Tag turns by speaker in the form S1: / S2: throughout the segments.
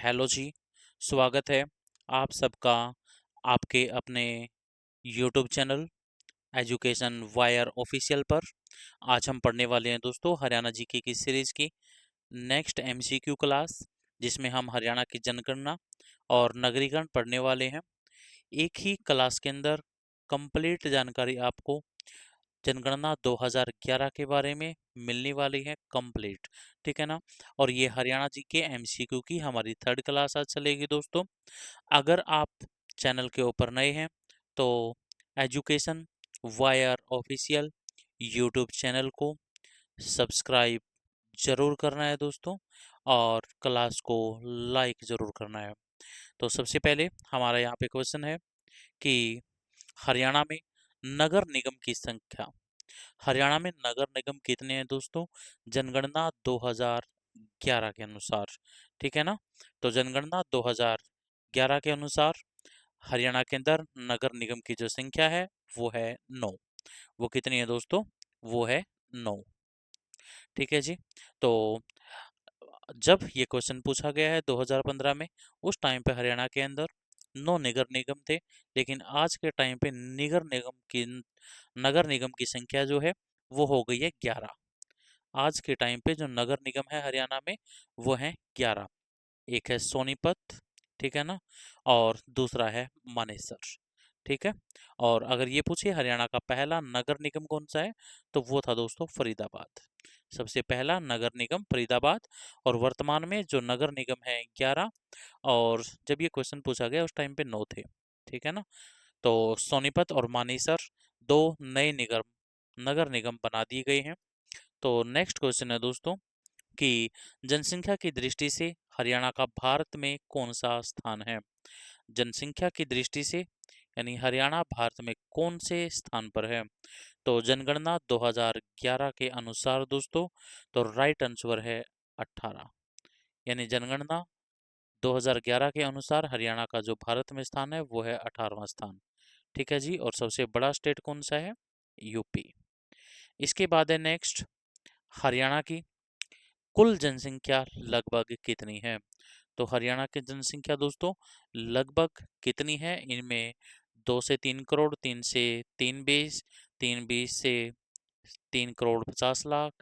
S1: Hello जी। स्वागत है आप सबका आपके अपने YouTube channel education wire official पर। आज हम पढ़ने वाले हैं दोस्तों हरियाणा जीके की सीरीज की नेक्स्ट एमसीक्यू क्लास, जिसमें हम हरियाणा की जनगणना और नगरीकरण पढ़ने वाले हैं। एक ही क्लास के अंदर कंप्लीट जानकारी आपको जनगणना 2011 के बारे में मिलने वाली है कंप्लीट। ठीक है ना। और ये हरियाणा जी के एमसीक्यू की हमारी थर्ड क्लास आज चलेगी दोस्तों। अगर आप चैनल के ऊपर नए हैं तो education wire official YouTube channel को सब्सक्राइब जरूर करना है दोस्तों, और क्लास को लाइक जरूर करना है। तो सबसे पहले हमारा यहाँ पे क्वेश्चन है कि हरियाणा में नगर निगम की संख्या। हरियाणा में नगर निगम कितने हैं दोस्तों जनगणना 2011 के अनुसार। ठीक है ना। तो जनगणना 2011 के अनुसार हरियाणा के अंदर नगर निगम की जो संख्या है वो है 9। वो कितनी है दोस्तों? वो है 9। ठीक है जी। तो जब ये क्वेश्चन पूछा गया है 2015 में, उस टाइम पे हरियाणा के अंदर 9 नगर निगम थे। लेकिन आज के टाइम पे नगर निगम की संख्या जो है वो हो गई है 11। आज के टाइम पे जो नगर निगम है हरियाणा में वो है 11। एक है सोनीपत, ठीक है ना, और दूसरा है मानेसर। ठीक है। और अगर ये पूछे हरियाणा का पहला नगर निगम कौन सा है, तो वो था दोस्तों फरीदाबाद। सबसे पहला नगर निगम फरीदाबाद। और वर्तमान में जो नगर निगम है 11। और जब ये क्वेश्चन पूछा गया उस टाइम पे 9 थे। ठीक है ना। तो सोनीपत और मानेसर दो नए निगम नगर निगम बना दिए गए हैं। तो नेक्स्ट क्वेश्चन है दोस्तों कि जनसंख्या की दृष्टि से हरियाणा का भारत में कौन सा स्थान है। जनसंख्या की दृष्टि से यानी हरियाणा भारत में कौन से स्थान पर है। तो जनगणना 2011 के अनुसार दोस्तों, तो राइट आंसर है 18। यानी जनगणना 2011 के अनुसार हरियाणा का जो भारत में स्थान है वो है 18वां स्थान। ठीक है जी। और सबसे बड़ा स्टेट कौन सा है? यूपी। इसके बाद है नेक्स्ट, हरियाणा की कुल जनसंख्या लगभग कितनी है। तो हरियाणा की जनसंख्या दोस्तों लगभग कितनी है? इनमें 2 से 3 करोड़, 3 से 3 20, 3 20 से 3 करोड़ 50 लाख,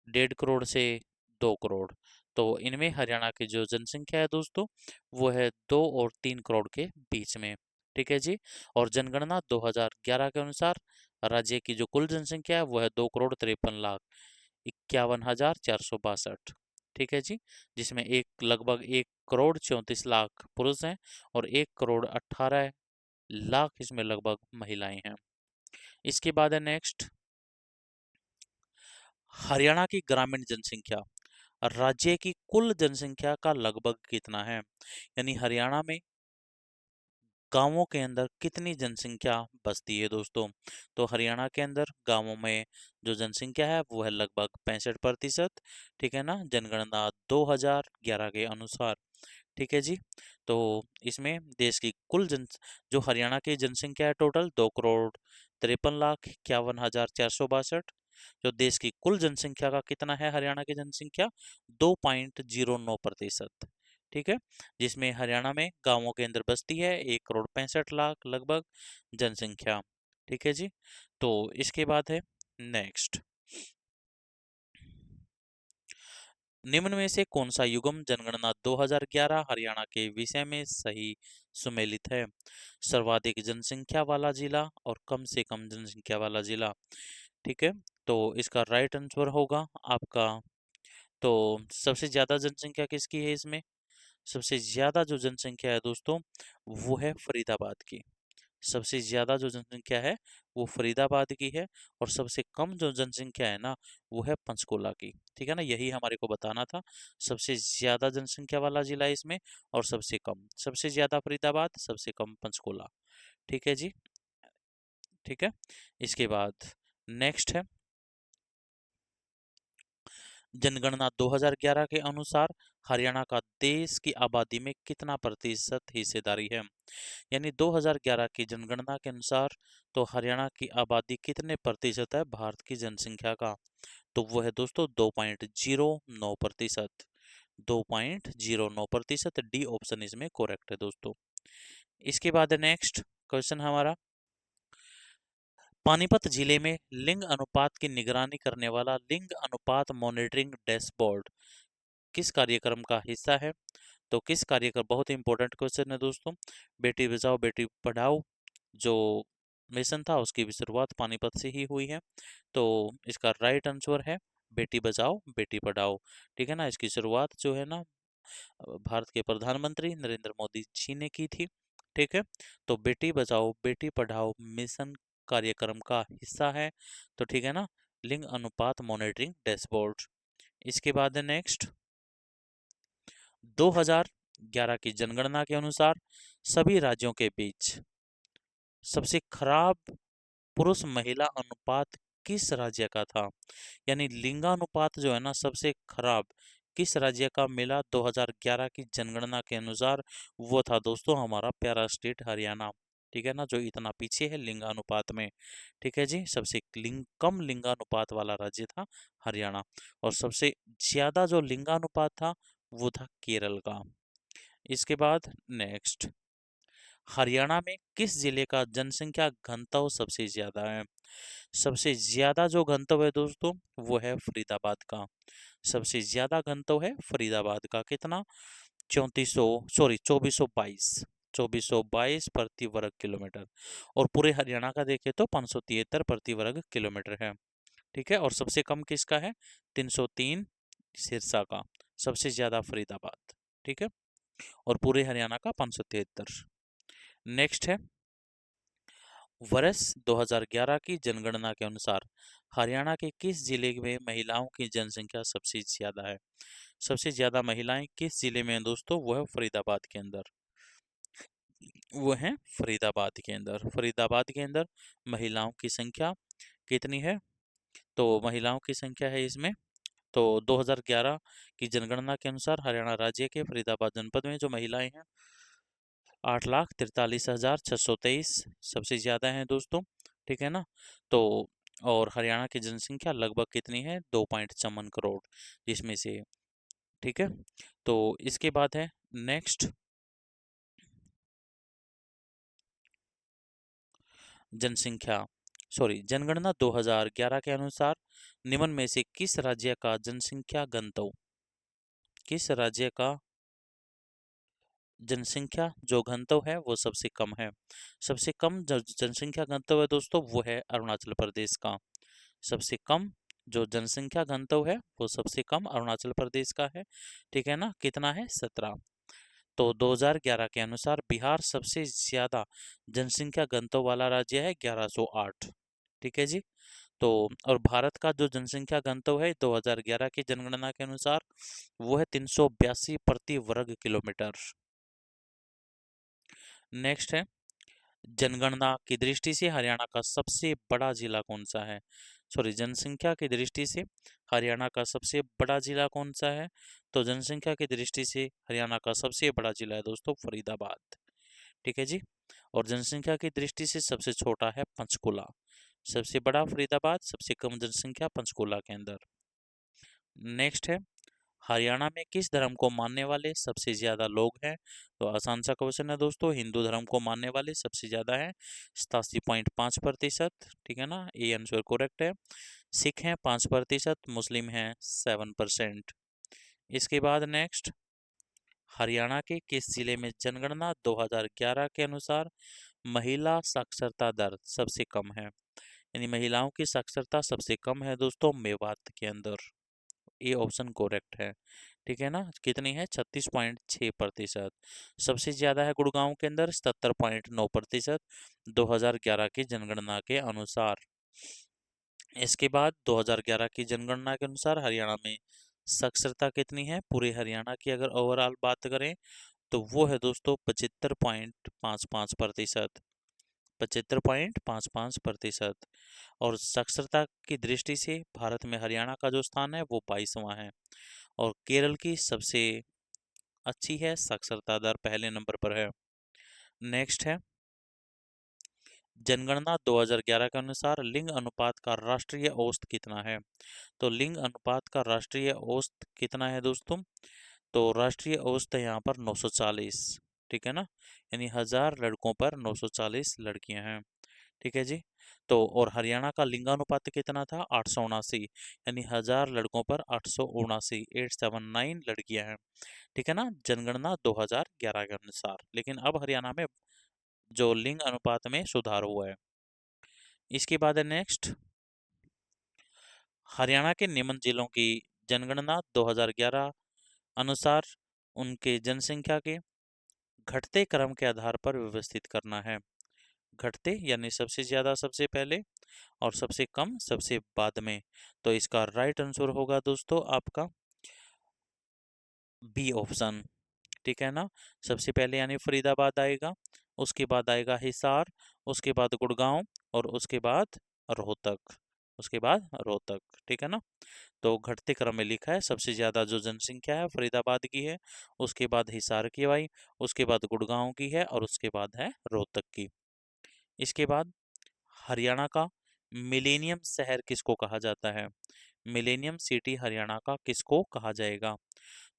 S1: 1.5 करोड़ से 2 करोड़। तो इनमें हरियाणा की जो जनसंख्या है दोस्तों वो है 2 और 3 करोड़ के बीच में। ठीक है जी। और जनगणना 2011 के अनुसार राज्य की जो कुल जनसंख्या है वो है 2 करोड़ 53 लाख 51 हजार 462। ठीक है जी। जिसमें एक लगभग 1 करोड़ 34 लाख पुरुष हैं और 1 करोड़ 18 लाख इसमें लगभग महिलाएं हैं। इसके बाद है नेक्स्ट, हरियाणा की ग्रामीण जनसंख्या राज्य की कुल जनसंख्या का लगभग कितना है। यानी हरियाणा में गांवों के अंदर कितनी जनसंख्या बसती है दोस्तों। तो हरियाणा के अंदर गांवों में जो जनसंख्या है वो है लगभग 65%। ठीक है ना। जनगणना 2011 के अनुसार। ठीक है जी। तो इसमें देश की कुल जन जो हरियाणा की जनसंख्या है टोटल 2 करोड़ 53 लाख 51 हजार 462। जो देश की कुल जनसंख्या का कितना है हरियाणा की जनसंख्या? 2.09%। ठीक है। जिसमें हरियाणा में गांवों के अंदर बसती है 1 करोड़ 65 लाख लगभग जनसंख्या। ठीक है जी। तो इसके बाद है नेक्स्ट, निम्न में से कौन सा युग्म जनगणना 2011 हरियाणा के विषय में सही सुमेलित है। सर्वाधिक जनसंख्या वाला जिला और कम से कम जनसंख्या वाला जिला। ठीक है। तो इसका राइट आंसर होगा आपका, तो सबसे ज्यादा जनसंख्या किसकी है इसमें? सबसे ज्यादा जो जनसंख्या है दोस्तों वो है फरीदाबाद की। सबसे ज्यादा जो जनसंख्या है वो फरीदाबाद की है। और सबसे कम जो जनसंख्या है ना वो है पंचकुला की। ठीक है ना। यही हमारे को बताना था। सबसे ज्यादा जनसंख्या वाला जिला है इसमें, और सबसे कम, सबसे ज्यादा फरीदाबाद, सबसे कम पंचकुला। ठीक है जी। ठीक है। इसके बाद नेक्स्ट है, जनगणना 2011 के अनुसार हरियाणा का देश की आबादी में कितना प्रतिशत हिस्सेदारी है। यानी 2011 की जनगणना के अनुसार तो हरियाणा की आबादी कितने प्रतिशत है भारत की जनसंख्या का? तो वो है दोस्तों 2.09%। 2.09%। डी ऑप्शन इसमें करेक्ट है दोस्तों। इसके बाद नेक्स्ट क्वेश्चन हमारा, पानीपत जिले में लिंग अनुपात की निगरानी करने वाला लिंग अनुपात मॉनिटरिंग डैशबोर्ड किस कार्यक्रम का हिस्सा है? तो किस कार्यक्रम, बहुत इंपॉर्टेंट क्वेश्चन है दोस्तों। बेटी बचाओ बेटी पढ़ाओ जो मिशन था उसकी भी शुरुआत पानीपत से ही हुई है। तो इसका राइट आंसर है बेटी बचाओ बेटी पढ़ाओ। ठीक है ना, इसकी शुरुआत जो है ना भारत के प्रधानमंत्री नरेंद्र मोदी जी ने की थी। ठीक है, तो बेटी बचाओ बेटी पढ़ाओ मिशन कार्यक्रम का हिस्सा है। तो ठीक है ना, लिंग अनुपात मॉनिटरिंग डैशबोर्ड। इसके बाद नेक्स्ट, 2011 की जनगणना के अनुसार सभी राज्यों के बीच सबसे खराब पुरुष महिला अनुपात किस राज्य का था? यानी लिंगानुपात जो है ना सबसे खराब किस राज्य का मिला 2011 की जनगणना के अनुसार? वो था दोस्तों हमारा प्यारा स्टेट हरियाणा। ठीक है ना, जो इतना पीछे है लिंगानुपात में। ठीक है जी, सबसे कम लिंगानुपात वाला राज्य था हरियाणा। और सबसे ज्यादा जो लिंगानुपात था वो था केरल का। इसके बाद नेक्स्ट, हरियाणा में किस जिले का जनसंख्या घनत्व सबसे ज्यादा है? सबसे ज्यादा जो घनत्व है दोस्तों वो है फरीदाबाद का। सबसे ज्यादा घनत्व है फरीदाबाद का। कितना? 2422 प्रति वर्ग किलोमीटर। और पूरे हरियाणा का देखें तो 573 प्रति वर्ग किलोमीटर है। ठीक है, और सबसे कम किसका है? 303 सिरसा का। सबसे ज्यादा फरीदाबाद। ठीक है, और पूरे हरियाणा का 573। नेक्स्ट है, वर्ष 2011 की जनगणना के अनुसार हरियाणा के किस जिले में महिलाओं की जनसंख्या सबसे ज्यादा है? सबसे ज्यादा महिलाएं किस जिले में हैं दोस्तों? वो है फरीदाबाद के अंदर। वो है फरीदाबाद के अंदर। फरीदाबाद के अंदर महिलाओं की संख्या कितनी है? तो महिलाओं की संख्या है इसमें, तो 2011 की जनगणना के अनुसार हरियाणा राज्य के फरीदाबाद जनपद में जो महिलाएं हैं 8,43,623 सबसे ज़्यादा हैं दोस्तों। ठीक है ना, तो और हरियाणा की जनसंख्या लगभग कितनी है? 2.54 करोड़ जिसमें से। ठीक है, तो इसके बाद है नेक्स्ट, जनसंख्या जनगणना 2011 के अनुसार निम्न में से किस राज्य का जनसंख्या घनत्व, किस राज्य का जनसंख्या जो घनत्व है वो सबसे कम है? सबसे कम जो जनसंख्या घनत्व है दोस्तों वो है अरुणाचल प्रदेश का। सबसे कम जो जनसंख्या घनत्व है वो सबसे कम अरुणाचल प्रदेश का है। ठीक है ना, कितना है? 17। तो 2011 के अनुसार बिहार सबसे ज्यादा जनसंख्या घनत्व वाला राज्य है, 1108। ठीक है जी, तो और भारत का जो जनसंख्या घनत्व है 2011 की जनगणना के अनुसार वो है 382 प्रति वर्ग किलोमीटर। नेक्स्ट है, जनगणना की दृष्टि से हरियाणा का सबसे बड़ा जिला कौन सा है? जनसंख्या की दृष्टि से हरियाणा का सबसे बड़ा जिला कौन सा है? तो जनसंख्या की दृष्टि से हरियाणा का सबसे बड़ा जिला है दोस्तों फरीदाबाद। ठीक है जी, और जनसंख्या की दृष्टि से सबसे छोटा है पंचकुला। सबसे बड़ा फरीदाबाद, सबसे कम जनसंख्या पंचकुला के अंदर। नेक्स्ट है, हरियाणा में किस धर्म को मानने वाले सबसे ज्यादा लोग हैं? तो आसान सा क्वेश्चन है दोस्तों, हिंदू धर्म को मानने वाले सबसे ज्यादा है 87.5%। ठीक है ना, ये आंसर करेक्ट है। सिख हैं 5%, मुस्लिम हैं 7%। इसके बाद नेक्स्ट, हरियाणा के किस जिले में जनगणना 2011 के अनुसार महिला साक्षरता दर सबसे कम है? यानी महिलाओं की साक्षरता सबसे कम है दोस्तों मेवात के अंदर। ये ऑप्शन करेक्ट है। ठीक है ना, कितनी है? 36.6%। सबसे ज्यादा है गुड़गांव के अंदर 77.9%, 2011 की जनगणना के अनुसार। इसके बाद 2011 की जनगणना के अनुसार हरियाणा में साक्षरता कितनी है? पूरे हरियाणा की अगर ओवरऑल बात करें तो वो है दोस्तों 75.55%। 75.55%। और साक्षरता की दृष्टि से भारत में हरियाणा का जो स्थान है वो 22वां है। और केरल की सबसे अच्छी है साक्षरता दर, पहले नंबर पर है। नेक्स्ट है, जनगणना 2011 के अनुसार लिंग अनुपात का राष्ट्रीय औसत कितना है? तो लिंग अनुपात का राष्ट्रीय औसत कितना है दोस्तों? तो राष्ट्रीय औसत है यहाँ पर 940, ठीक है ना, यानी 1000 लड़कों पर 940 लड़कियां हैं, ठीक है जी। तो और हरियाणा का लिंगानुपात कितना था, 879, यानी 1000 लड़कों पर 879, 879 लड़कियां हैं, ठीक है ना, जनगणना 2011 के अनुसार। लेकिन अब हरियाणा में जो लिंग अनुपात में सुधार हुआ है। इसके बाद है नेक्स्ट, हरियाणा के निम्न जिलों की जनगणना 2011 अनुसार उनके जनसंख्या के घटते क्रम के आधार पर व्यवस्थित करना है। घटते यानी सबसे ज्यादा सबसे पहले और सबसे कम सबसे बाद में। तो इसका राइट आंसर होगा दोस्तों आपका बी ऑप्शन, ठीक है ना। सबसे पहले यानी फरीदाबाद आएगा, उसके बाद आएगा हिसार, उसके बाद गुड़गांव और उसके बाद रोहतक, उसके बाद रोहतक, ठीक है ना। तो घटते क्रम में लिखा है, सबसे ज्यादा जो जनसंख्या है फरीदाबाद की है, उसके बाद हिसार की आई, उसके बाद गुड़गांव की है और उसके बाद है रोहतक की। इसके बाद हरियाणा का मिलेनियम शहर किसको कहा जाता है, मिलेनियम सिटी हरियाणा का किसको कहा जाएगा।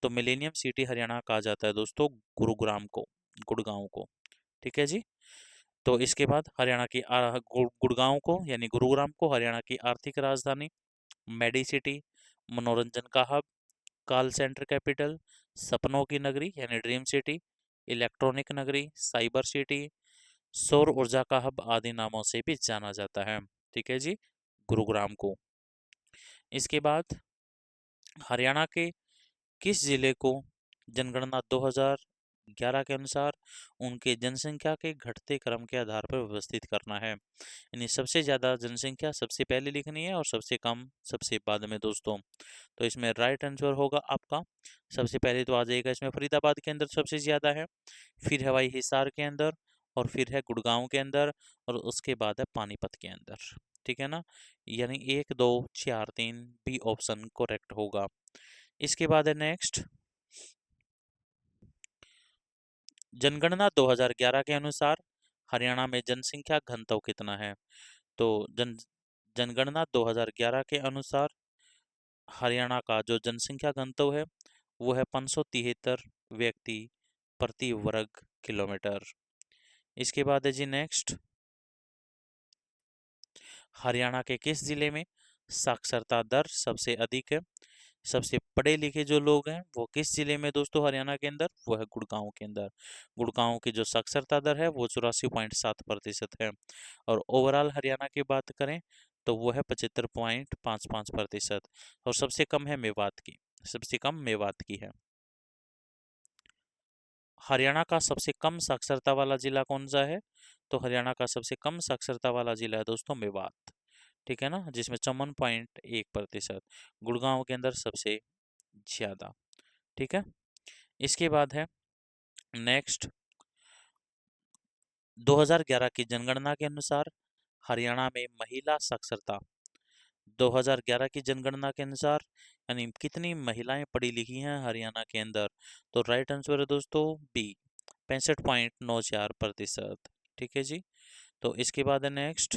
S1: तो मिलेनियम सिटी हरियाणा कहा जाता है दोस्तों गुरुग्राम को, गुड़गांव को, ठीक है जी। तो इसके बाद हरियाणा की गुड़गांव को यानी गुरुग्राम को हरियाणा की आर्थिक राजधानी, मेडी सिटी, मनोरंजन का हब, कॉल सेंटर कैपिटल, सपनों की नगरी यानी ड्रीम सिटी, इलेक्ट्रॉनिक नगरी, साइबर सिटी, सौर ऊर्जा का हब आदि नामों से भी जाना जाता है, ठीक है जी, गुरुग्राम को। इसके बाद हरियाणा के किस जिले को जनगणना 2011 के अनुसार उनके जनसंख्या के घटते क्रम के आधार पर व्यवस्थित करना है, यानी सबसे ज़्यादा जनसंख्या सबसे पहले लिखनी है और सबसे कम सबसे बाद में दोस्तों। तो इसमें राइट आंसर होगा आपका, सबसे पहले तो आ जाएगा इसमें फरीदाबाद के अंदर सबसे ज़्यादा है, फिर है भाई हिसार के अंदर, और फिर है गुड़गांव के अंदर, और उसके बाद है पानीपत के अंदर, ठीक है ना। यानी 1 2 4 3 बी ऑप्शन करेक्ट होगा। इसके बाद है नेक्स्ट, जनगणना 2011 के अनुसार हरियाणा में जनसंख्या घनत्व कितना है। तो जनगणना 2011 के अनुसार हरियाणा का जो जनसंख्या घनत्व है वो है 573 व्यक्ति प्रति वर्ग किलोमीटर। इसके बाद है जी नेक्स्ट, हरियाणा के किस जिले में साक्षरता दर सबसे अधिक है। सबसे पढ़े लिखे जो लोग हैं वो किस जिले में दोस्तों, हरियाणा के अंदर, वो है गुड़गांव के अंदर। गुड़गांव की जो साक्षरता दर है वो 84.7% है। और ओवरऑल हरियाणा की बात करें तो वो है 75.55%। और सबसे कम है मेवात की, सबसे कम मेवात की है। हरियाणा का सबसे कम साक्षरता वाला जिला कौन सा है, तो हरियाणा का सबसे कम साक्षरता वाला जिला है दोस्तों मेवात, ठीक है ना, जिसमें 54.1%। गुड़गांव के अंदर सबसे ज्यादा, ठीक है। इसके बाद है नेक्स्ट, 2011 की जनगणना के अनुसार हरियाणा में महिला साक्षरता, 2011 की जनगणना के अनुसार यानी कितनी महिलाएं पढ़ी लिखी हैं हरियाणा के अंदर। तो राइट आंसर है दोस्तों बी, 65.94%, ठीक है जी। तो इसके बाद है नेक्स्ट,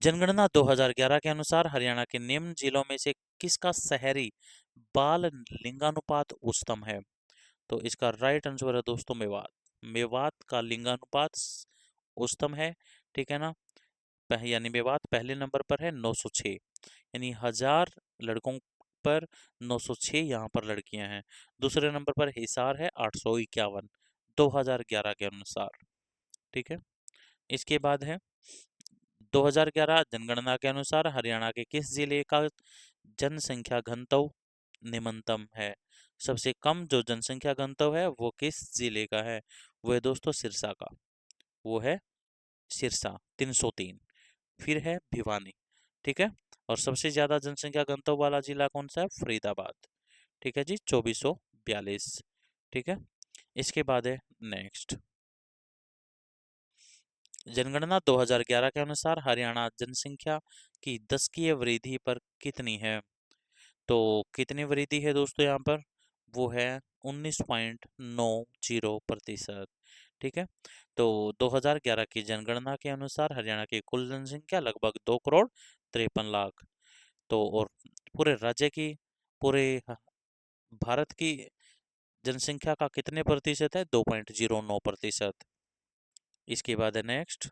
S1: जनगणना 2011 के अनुसार हरियाणा के निम्न जिलों में से किसका शहरी बाल लिंगानुपात उच्चतम है। तो इसका राइट आंसर है दोस्तों मेवात, मेवात का लिंगानुपात उच्चतम है, ठीक है ना। यानी मेवात पहले नंबर पर है 906, यानी 1000 लड़कों पर 906 यहाँ पर लड़कियां हैं। दूसरे नंबर पर हिसार है 851 2011 के अनुसार, ठीक है। इसके बाद है 2011 जनगणना के अनुसार हरियाणा के किस जिले का जनसंख्या घनत्व निम्नतम है। सबसे कम जो जनसंख्या घनत्व है वो किस जिले का है, वो है दोस्तों सिरसा का, वो है सिरसा 303। फिर है भिवानी, ठीक है। और सबसे ज्यादा जनसंख्या घनत्व वाला जिला कौन सा है, फरीदाबाद, ठीक है जी, 2442, ठीक है। इसके बाद है नेक्स्ट, जनगणना 2011 के अनुसार हरियाणा जनसंख्या की दशकीय वृद्धि पर कितनी है। तो कितनी वृद्धि है दोस्तों यहाँ पर, वो है 19.90%, ठीक है। तो 2011 की जनगणना के अनुसार हरियाणा की कुल जनसंख्या लगभग 2 करोड़ 53 लाख। तो और पूरे राज्य की, पूरे भारत की जनसंख्या का कितने प्रतिशत है? 2.09%। इसके बाद है नेक्स्ट,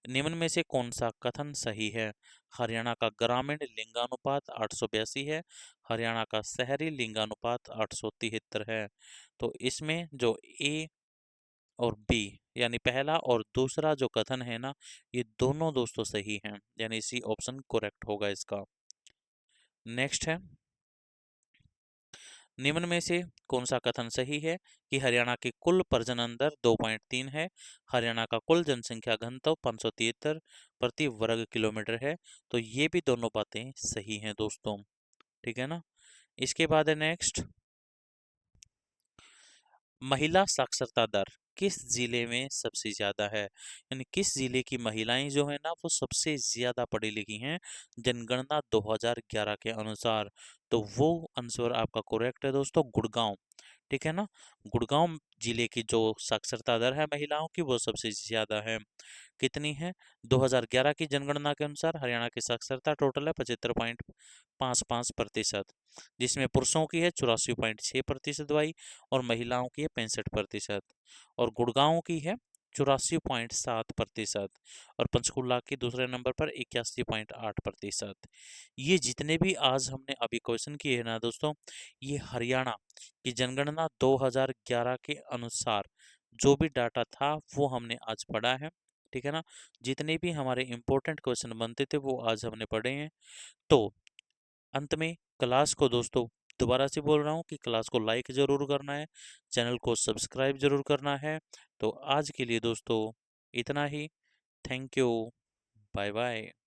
S1: निम्न में से कौन सा कथन सही है? हरियाणा का ग्रामीण लिंगानुपात 882 है, हरियाणा का शहरी लिंगानुपात 873 है। तो इसमें जो ए और बी यानी पहला और दूसरा जो कथन है ना, ये दोनों दोस्तों सही हैं, यानी सी ऑप्शन करेक्ट होगा इसका। नेक्स्ट है, निम्न में से कौन सा कथन सही है कि हरियाणा की कुल प्रजनन दर 2.3 है, हरियाणा का कुल जनसंख्या घनत्व 573 प्रति वर्ग किलोमीटर है? तो ये भी दोनों बातें सही हैं दोस्तों, ठीक है ना। इसके बाद है नेक्स्ट, महिला साक्षरता दर किस जिले में सबसे ज्यादा है? यानी किस जिले की महिलाएं जो है ना वो सबसे ज्यादा पढ़ी लिखी हैं जनगणना 2011 के अनुसार? तो वो आंसर आपका करेक्ट है दोस्तों, गुड़गांव, ठीक है ना। गुड़गांव जिले की जो साक्षरता दर है महिलाओं की वो सबसे ज्यादा है। कितनी है? 2011 की जनगणना के अनुसार हरियाणा की साक्षरता टोटल है 75.55%, जिसमें पुरुषों की है 84.6% वाई और महिलाओं की है 65%, और गुड़गांव की है 84.7% और पंचकुला की दूसरे नंबर पर 81.8%। ये जितने भी आज हमने अभी क्वेश्चन किए हैं ना दोस्तों, ये हरियाणा की जनगणना 2011 के अनुसार जो भी डाटा था वो हमने आज पढ़ा है, ठीक है ना। जितने भी हमारे इंपॉर्टेंट क्वेश्चन बनते थे वो आज हमने पढ़े हैं। तो अंत में क्लास को दोस्तों दोबारा से बोल रहा हूँ कि क्लास को लाइक ज़रूर करना है, चैनल को सब्सक्राइब ज़रूर करना है। तो आज के लिए दोस्तों इतना ही। Thank you. Bye bye.